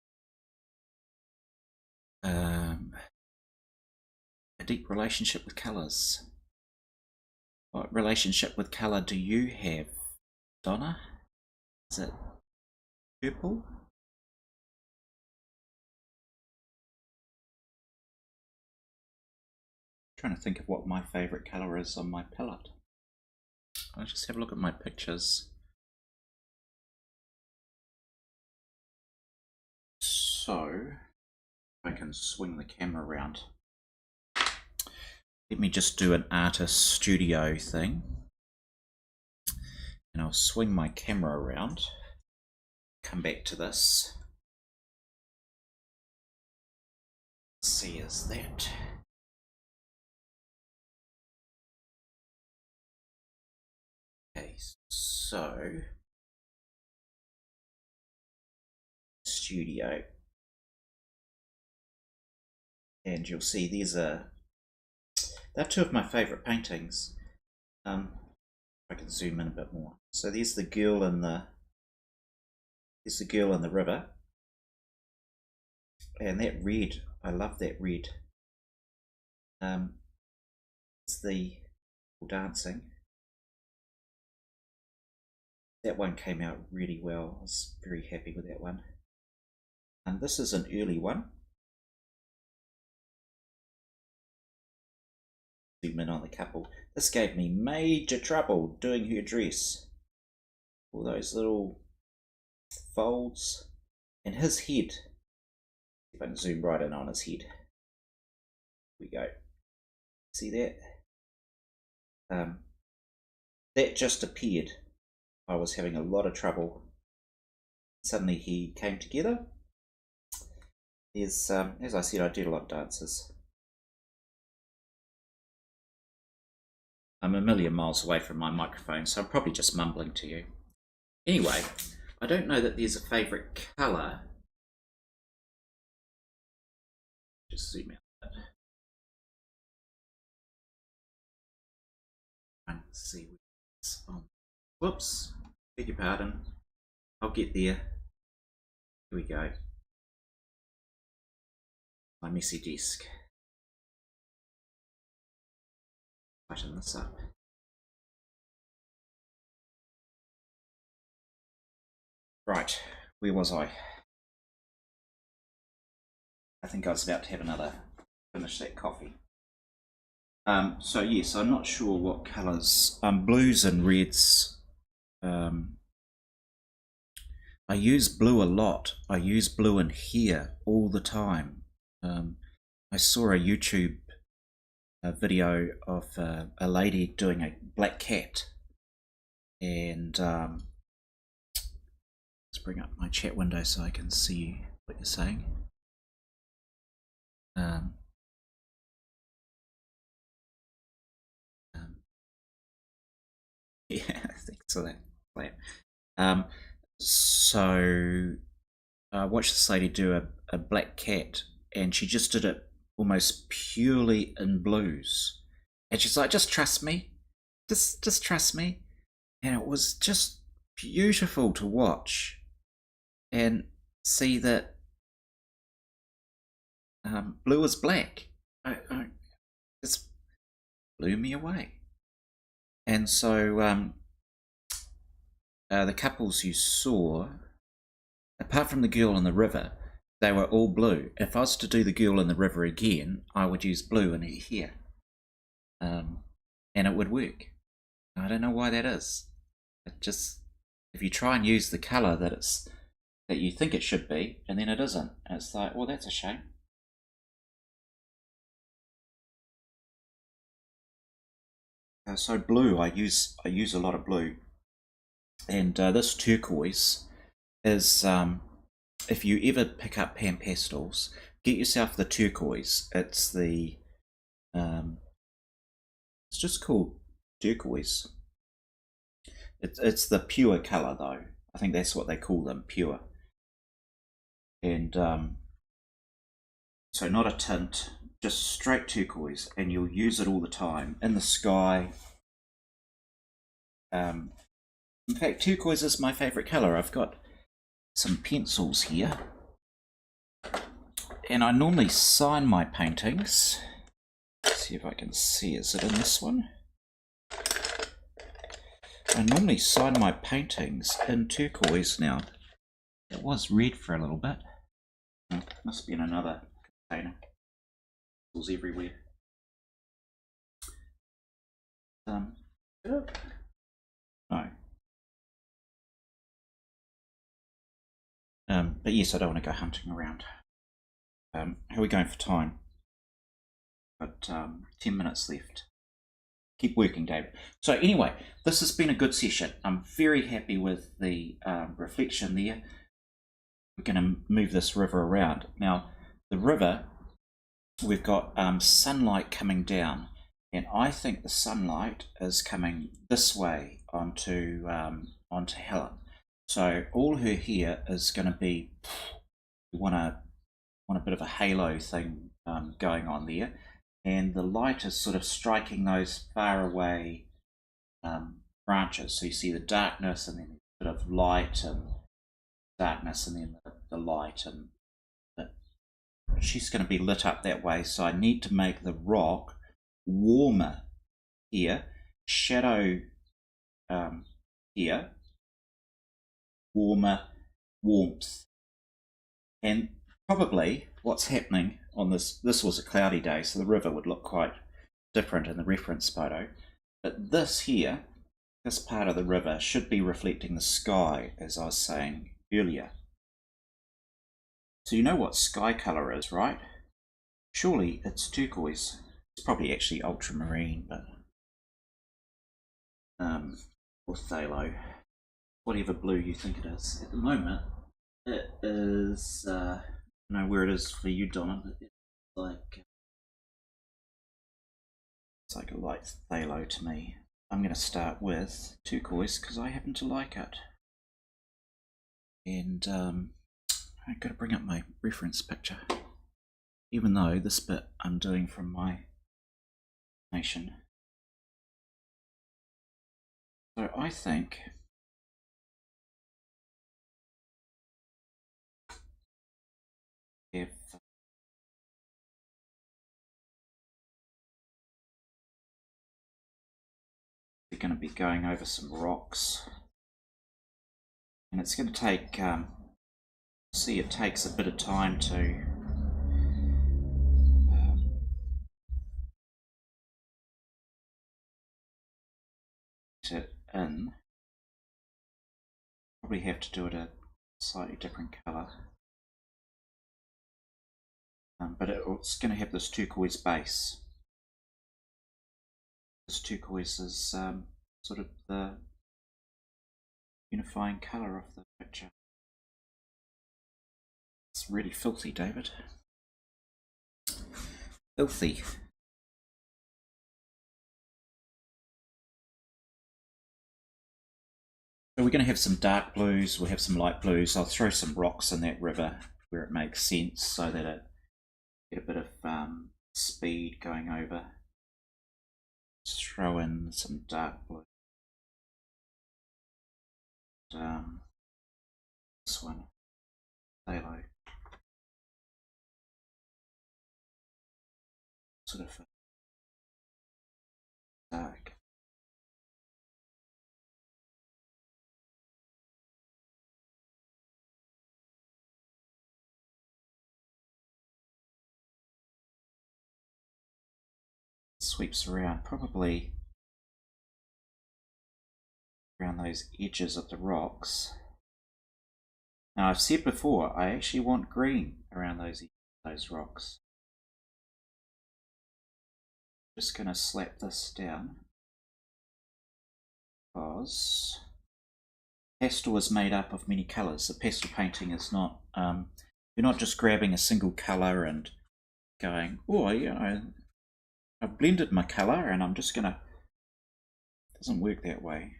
A deep relationship with colours. What relationship with colour do you have, Donna? Is it purple? Trying to think of what my favourite colour is on my palette. I'll just have a look at my pictures. So, I can swing the camera around. Let me just do an artist studio thing. And I'll swing my camera around. Come back to this. Let's see, is that... Okay, so... Studio. And you'll see they're two of my favourite paintings. I can zoom in a bit more. So there's the girl in the river, and that red, I love that red. It's the dancing. That one came out really well. I was very happy with that one. And this is an early one. Zoom in on the couple. This gave me major trouble doing her dress. All those little folds. And his head. If I can zoom right in on his head. Here we go. See that? That just appeared. I was having a lot of trouble. Suddenly he came together. There's, as I said, I did a lot of dances. I'm a million miles away from my microphone, so I'm probably just mumbling to you. Anyway, I don't know that there's a favourite colour. Just zoom out a bit. Let's see what's on. Whoops, beg your pardon. I'll get there. Here we go. My messy desk. Tighten this up. Right, where was I? I think I was about to have finish that coffee. So yes, I'm not sure what colours. Blues and reds. I use blue a lot. I use blue in here all the time. I saw a YouTube video of a lady doing a black cat, and let's bring up my chat window so I can see what you're saying. Yeah, thanks for that. So I watched this lady do a black cat, and she just did it almost purely in blues. And she's like, just trust me. Just trust me. And it was just beautiful to watch and see that blue is black. It just blew me away. And so the couples you saw, apart from the girl in the river, they were all blue. If I was to do the girl in the river again, I would use blue in her hair. And it would work. I don't know why that is. It just, if you try and use the colour that you think it should be, and then it isn't, and it's like, well, that's a shame. So blue, I use a lot of blue, and this turquoise is, if you ever pick up Pan Pastels, get yourself the turquoise. It's the it's just called turquoise. It's the pure colour though. I think that's what they call them, pure. And so not a tint, just straight turquoise, and you'll use it all the time in the sky. In fact, turquoise is my favourite colour. I've got some pencils here, and I normally sign my paintings. Let's see if I can see, is it in this one? I normally sign my paintings in turquoise now. It was red for a little bit. Must be in another container. It was everywhere. No. But yes, I don't want to go hunting around. How are we going for time? Got 10 minutes left. Keep working, David. So anyway, this has been a good session. I'm very happy with the reflection there. We're going to move this river around. Now, the river, we've got sunlight coming down, and I think the sunlight is coming this way onto Helen. So all her hair is going to be, we want a bit of a halo thing going on there, and the light is sort of striking those far away branches. So you see the darkness, and then a bit of light and darkness, and then the light, and she's going to be lit up that way. So I need to make the rock warmer here, shadow here, warmer, warmth. And probably what's happening on this was a cloudy day, so the river would look quite different in the reference photo, but this here, this part of the river, should be reflecting the sky, as I was saying earlier. So you know what sky colour is, right? Surely it's turquoise. It's probably actually ultramarine, but or phthalo, whatever blue you think it is. At the moment, it is. I don't know where it is for you, Donna, but it's like a light phthalo to me. I'm going to start with turquoise because I happen to like it, and I've got to bring up my reference picture, even though this bit I'm doing from my nation. So I think if we're going to be going over some rocks, and it's going to take see, it takes a bit of time to it in. Probably have to do it a slightly different colour, but it's going to have this turquoise base. This turquoise is sort of the unifying colour of the picture. It's really filthy, David. Filthy. So we're going to have some dark blues, we'll have some light blues. I'll throw some rocks in that river where it makes sense so that it get a bit of speed going over. Let's throw in some dark blue. This one, phthalo. Sort of dark. Sweeps around, probably around those edges of the rocks. Now I've said before, I actually want green around those rocks. Just going to slap this down because pastel is made up of many colours. The pastel painting is not, you're not just grabbing a single colour and going, oh, you know, I've blended my colour and I'm just going to, it doesn't work that way.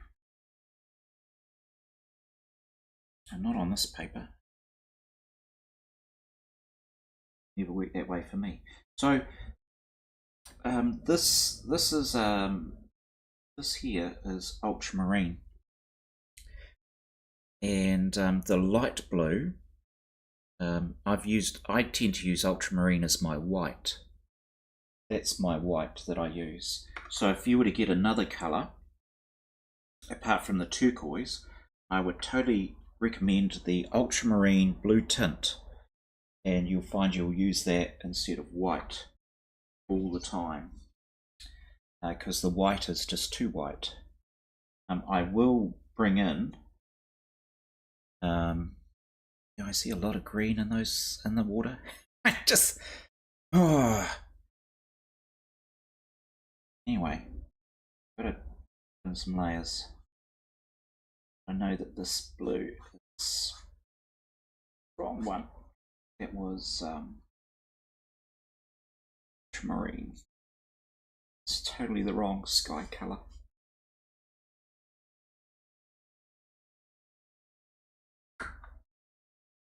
And not on this paper. Never worked that way for me. So this here is ultramarine, and the light blue. I tend to use ultramarine as my white. That's my white that I use. So if you were to get another colour, apart from the turquoise, I would totally recommend the ultramarine blue tint, and you'll find you'll use that instead of white all the time, because the white is just too white. I will bring in, I see a lot of green in the water. I just, anyway, got to put in some layers. I know that this blue is the wrong one. It was ultramarine. It's totally the wrong sky colour.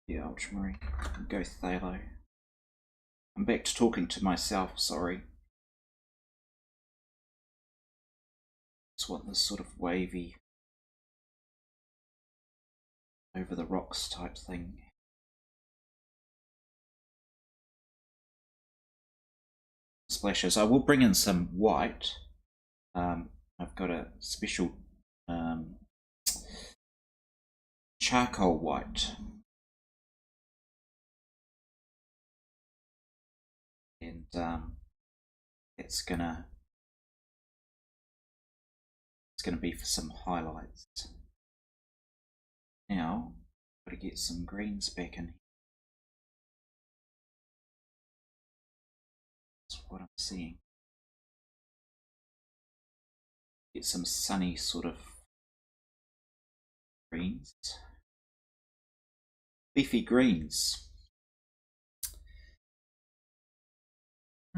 Yeah, ultramarine. Go phthalo. I'm back to talking to myself, sorry. Just want this sort of wavy, over the rocks type thing. Splashes. I will bring in some white. I've got a special charcoal white, and it's gonna be for some highlights. Now, got to get some greens back in here. That's what I'm seeing. Get some sunny sort of greens. Leafy greens.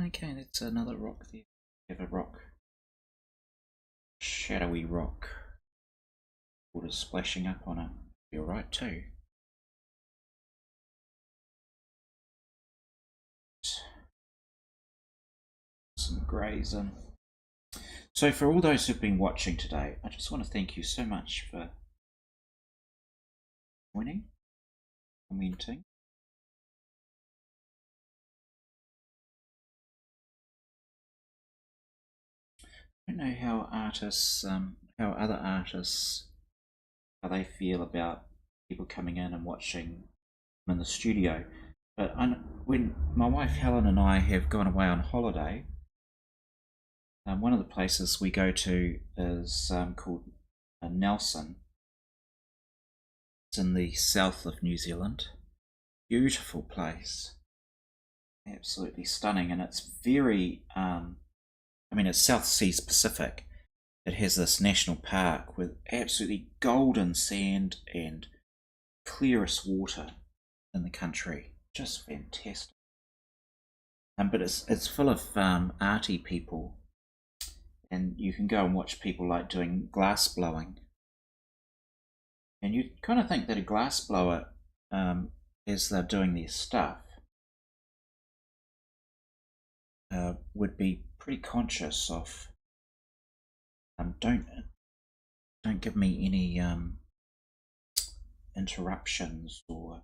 Okay, that's another rock there. We have a rock. Shadowy rock. Water's splashing up on it. You're right too. Some greys in. So for all those who've been watching today, I just want to thank you so much for joining, commenting. I don't know how artists, how other artists, how they feel about people coming in and watching them in the studio. But when my wife Helen and I have gone away on holiday, one of the places we go to is called Nelson. It's in the south of New Zealand. Beautiful place. Absolutely stunning, and it's very, I mean, it's South Seas Pacific. It has this national park with absolutely golden sand and clearest water in the country. Just fantastic. But it's full of arty people, and you can go and watch people like doing glass blowing. And you kind of think that a glass blower, as they're doing their stuff, would be pretty conscious of don't give me any interruptions or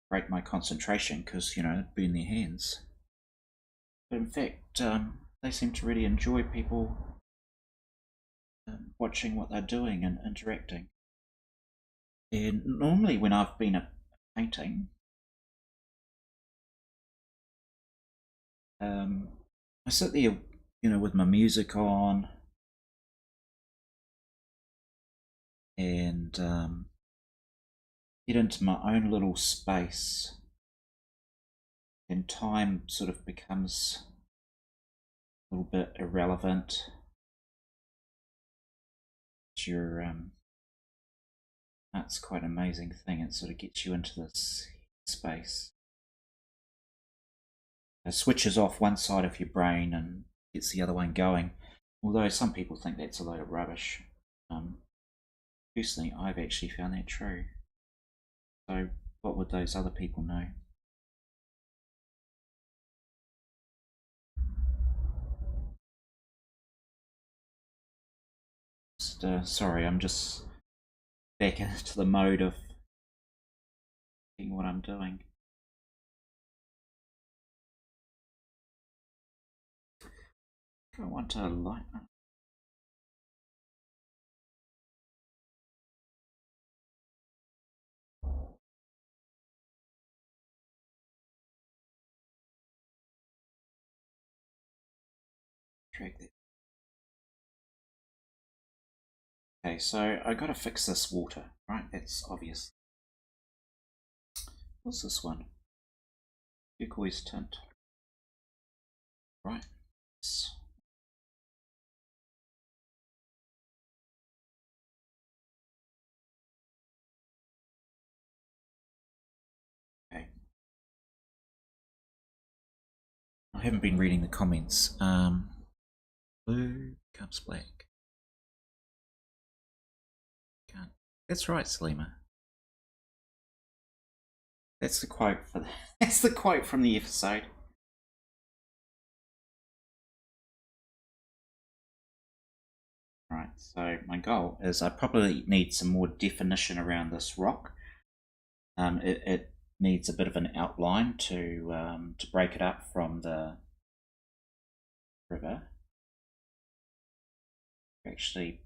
break my concentration, because it'd burn their hands. But in fact, they seem to really enjoy people watching what they're doing and interacting. And normally when I've been at painting, I sit there, with my music on, and get into my own little space, and time sort of becomes a little bit irrelevant. That's quite an amazing thing. It sort of gets you into this space. It switches off one side of your brain and gets the other one going. Although some people think that's a load of rubbish. Personally, I've actually found that true. So what would those other people know? Sorry, I'm just back into the mode of doing what I'm doing. I want to light up. Drag that. Okay, so I got to fix this water, right? That's obvious. What's this one? Turquoise tint. Right. Okay. I haven't been reading the comments. Blue becomes black. Can't. That's right, Salima. That's the quote for the, that's the quote from the episode. Right, so my goal is I probably need some more definition around this rock. It needs a bit of an outline to break it up from the river. Actually,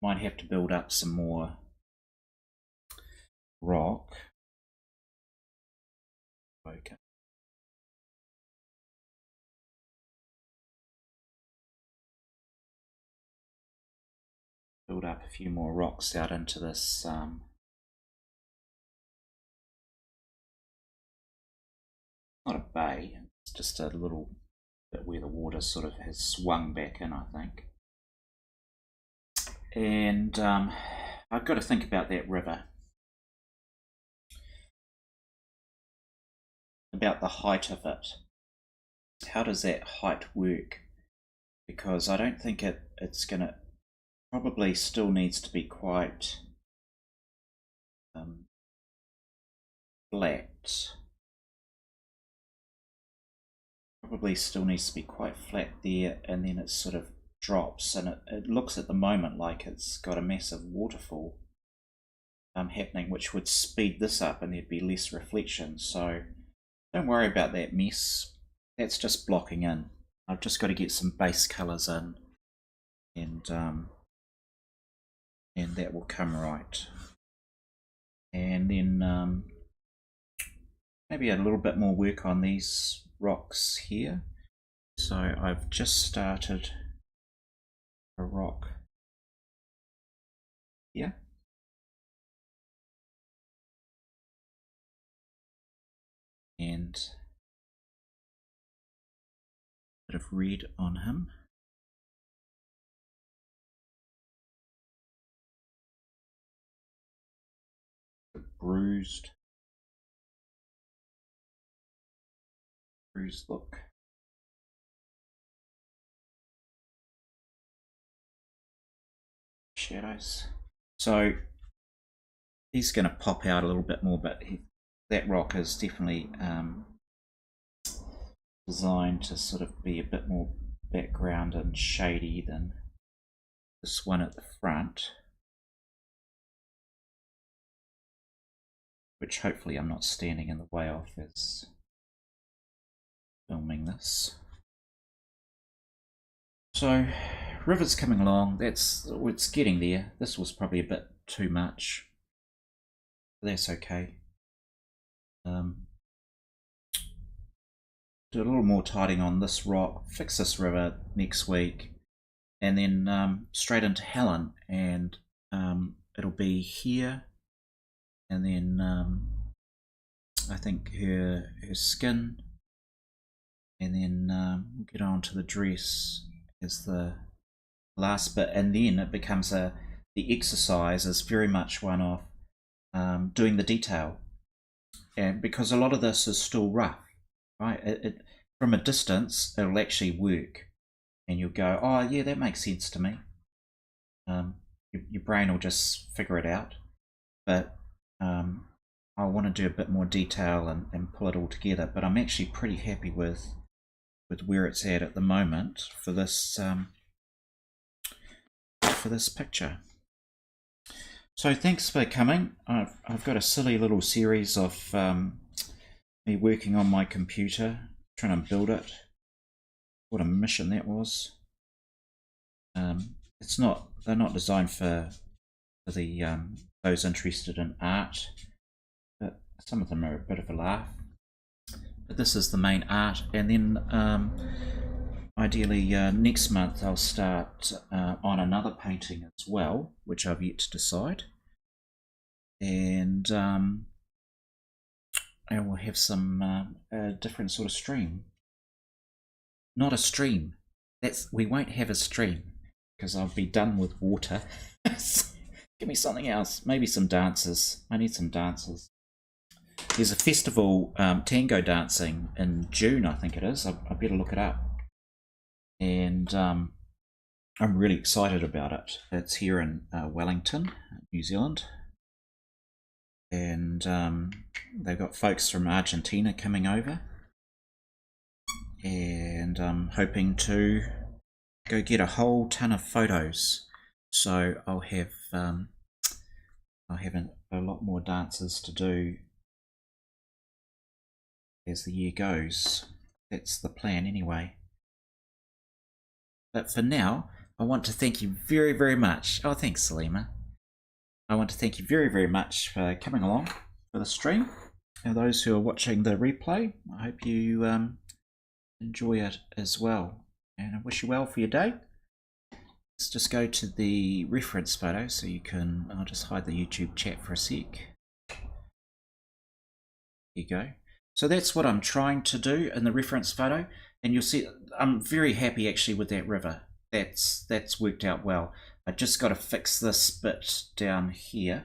might have to build up some more rock. Okay. Build up a few more rocks out into this not a bay, it's just a little bit where the water sort of has swung back in, I think. And I've got to think about that river, about the height of it. How does that height work? Because I don't think it's going to, probably still needs to be quite flat. Probably still needs to be quite flat there, and then it sort of drops, and it looks at the moment like it's got a massive waterfall happening, which would speed this up and there'd be less reflection. So don't worry about that mess. That's just blocking in. I've just got to get some base colours in, and that will come right. And then maybe a little bit more work on these rocks here. So I've just started a rock here. And a bit of red on him. Bruised look. Shadows. So he's going to pop out a little bit more, but that rock is definitely designed to sort of be a bit more background and shady than this one at the front, which hopefully I'm not standing in the way of as filming this. So river's coming along, it's getting there. This was probably a bit too much. That's okay. Do a little more tidying on this rock, fix this river next week, and then straight into Helen, and it'll be here, and then I think her skin, and then we'll get on to the dress as the last bit, and then it becomes the exercise is very much one of doing the detail, and because a lot of this is still rough, right? From a distance it'll actually work, and you'll go, oh yeah, that makes sense to me. Your brain will just figure it out, but I want to do a bit more detail and pull it all together. But I'm actually pretty happy with where it's at the moment for this picture. So thanks for coming. I've got a silly little series of me working on my computer, trying to build it. What a mission that was. They're not designed for the those interested in art, but some of them are a bit of a laugh. But this is the main art, and then ideally next month I'll start on another painting as well, which I've yet to decide, and we'll have some different sort of stream. Not a stream. We won't have a stream because I'll be done with water. Give me something else. Maybe some dancers. I need some dancers. There's a festival, tango dancing in June, I think it is. I better look it up. And I'm really excited about it. It's here in Wellington, New Zealand. And they've got folks from Argentina coming over. And I'm hoping to go get a whole ton of photos. So I'll have a lot more dances to do as the year goes. That's the plan anyway. But for now, I want to thank you very, very much. Oh, thanks, Salima. I want to thank you very, very much for coming along for the stream. And those who are watching the replay, I hope you enjoy it as well. And I wish you well for your day. Let's just go to the reference photo so you can, I'll just hide the YouTube chat for a sec. There you go. So that's what I'm trying to do in the reference photo, and you'll see I'm very happy actually with that river. That's worked out well. I just got to fix this bit down here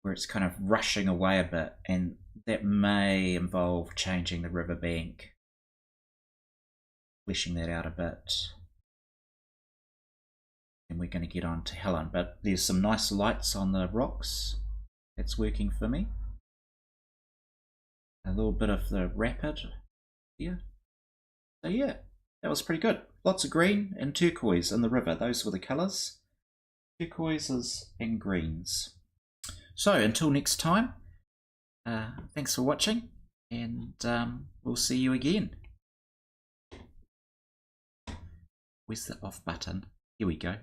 where it's kind of rushing away a bit, and that may involve changing the river bank, fleshing that out a bit. And we're going to get on to Helen, but there's some nice lights on the rocks. That's working for me. A little bit of the rapid here. So yeah, that was pretty good. Lots of green and turquoise in the river. Those were the colours. Turquoises and greens. So until next time, thanks for watching, and we'll see you again. Where's the off button? Here we go.